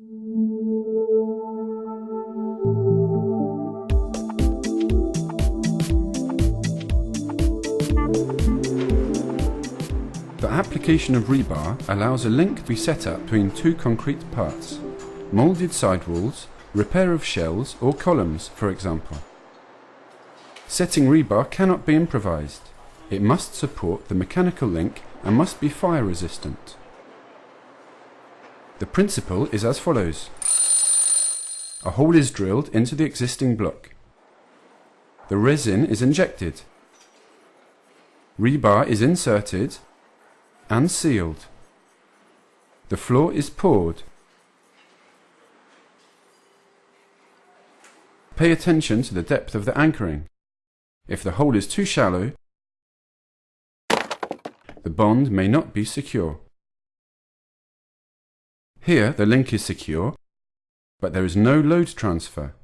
The application of rebar allows a link to be set up between two concrete parts, moulded sidewalls, repair of shells or columns, for example. Setting rebar cannot be improvised. It must support the mechanical link and must be fire resistant. The principle is as follows. A hole is drilled into the existing block. The resin is injected. Rebar is inserted and sealed. The floor is poured. Pay attention to the depth of the anchoring. If the hole is too shallow, the bond may not be secure. Here the link is secure, but there is no load transfer.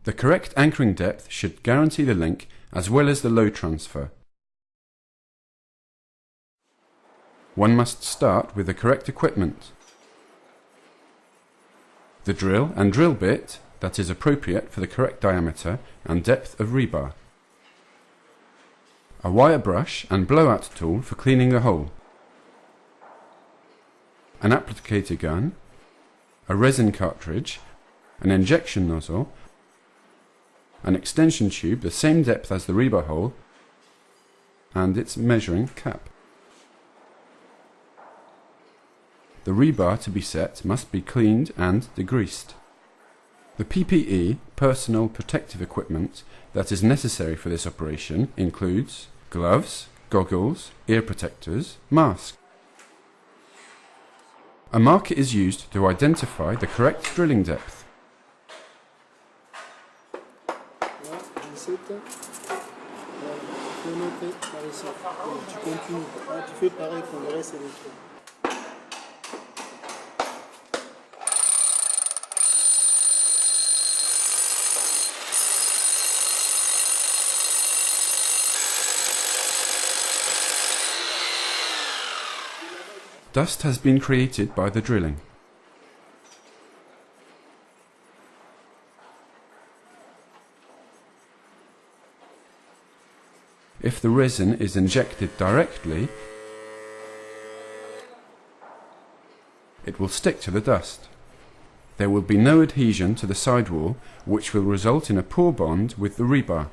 The correct anchoring depth should guarantee the link as well as the load transfer. One must start with the correct equipment. The drill and drill bit that is appropriate for the correct diameter and depth of rebar. A wire brush and blowout tool for cleaning the hole. An applicator gun, a resin cartridge, an injection nozzle, an extension tube the same depth as the rebar hole, and its measuring cap. The rebar to be set must be cleaned and degreased. The PPE, personal protective equipment, that is necessary for this operation includes gloves, goggles, ear protectors, mask. A marker is used to identify the correct drilling depth. Dust has been created by the drilling. If the resin is injected directly, it will stick to the dust. There will be no adhesion to the sidewall, which will result in a poor bond with the rebar.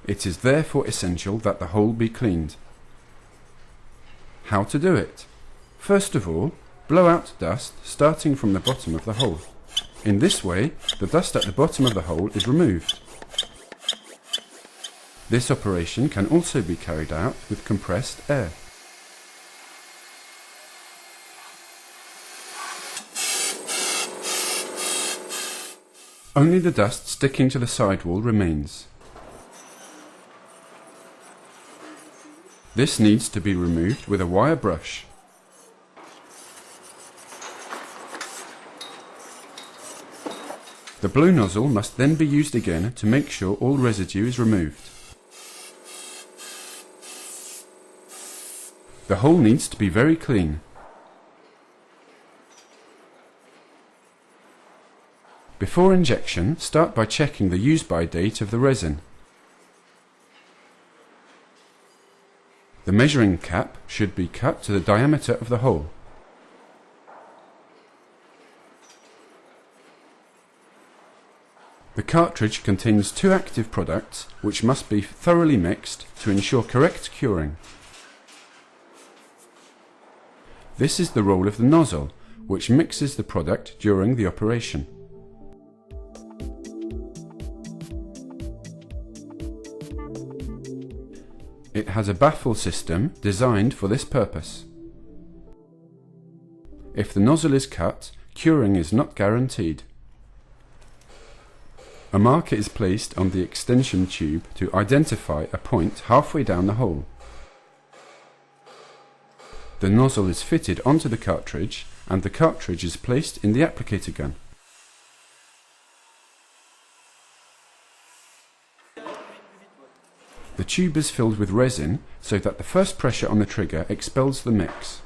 It is therefore essential that the hole be cleaned. How to do it? First of all, blow out dust starting from the bottom of the hole. In this way, the dust at the bottom of the hole is removed. This operation can also be carried out with compressed air. Only the dust sticking to the sidewall remains. This needs to be removed with a wire brush. The blow nozzle must then be used again to make sure all residue is removed. The hole needs to be very clean. Before injection, start by checking the use-by date of the resin. The measuring cap should be cut to the diameter of the hole. The cartridge contains two active products which must be thoroughly mixed to ensure correct curing. This is the role of the nozzle, which mixes the product during the operation. It has a baffle system designed for this purpose. If the nozzle is cut, curing is not guaranteed. A marker is placed on the extension tube to identify a point halfway down the hole. The nozzle is fitted onto the cartridge and the cartridge is placed in the applicator gun. The The tube is filled with resin so that the first pressure on the trigger expels the mix.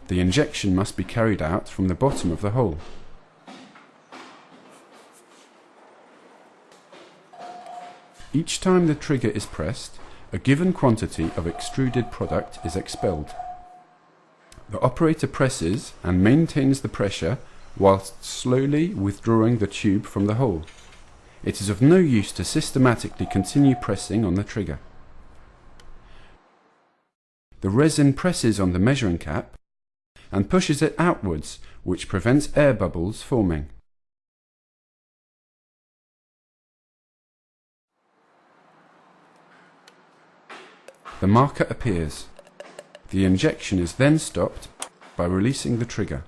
The injection must be carried out from the bottom of the hole. Each time the trigger is pressed, a given quantity of extruded product is expelled. The operator presses and maintains the pressure whilst slowly withdrawing the tube from the hole. It is of no use to systematically continue pressing on the trigger. The resin presses on the measuring cap and pushes it outwards, which prevents air bubbles forming. The marker appears. The injection is then stopped by releasing the trigger.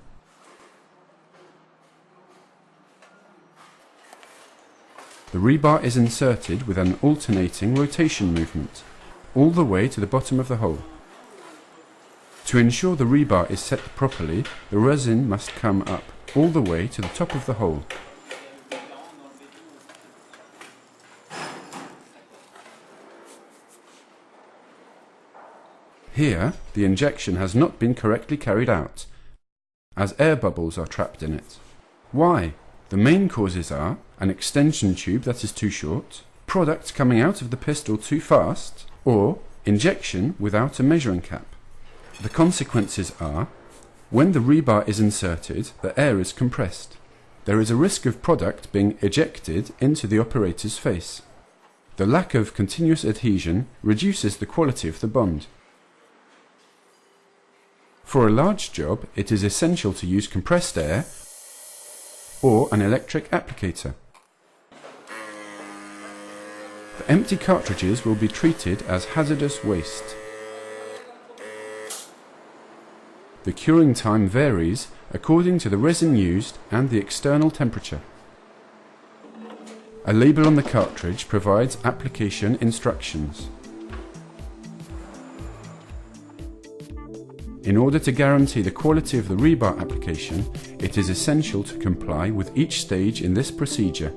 The rebar is inserted with an alternating rotation movement, all the way to the bottom of the hole. To ensure the rebar is set properly, the resin must come up all the way to the top of the hole. Here, the injection has not been correctly carried out, as air bubbles are trapped in it. Why? The main causes are an extension tube that is too short, product coming out of the pistol too fast, or injection without a measuring cap. The consequences are, when the rebar is inserted, the air is compressed. There is a risk of product being ejected into the operator's face. The lack of continuous adhesion reduces the quality of the bond. For a large job, it is essential to use compressed air or an electric applicator. The empty cartridges will be treated as hazardous waste. The curing time varies according to the resin used and the external temperature. A label on the cartridge provides application instructions. In order to guarantee the quality of the rebar application, it is essential to comply with each stage in this procedure.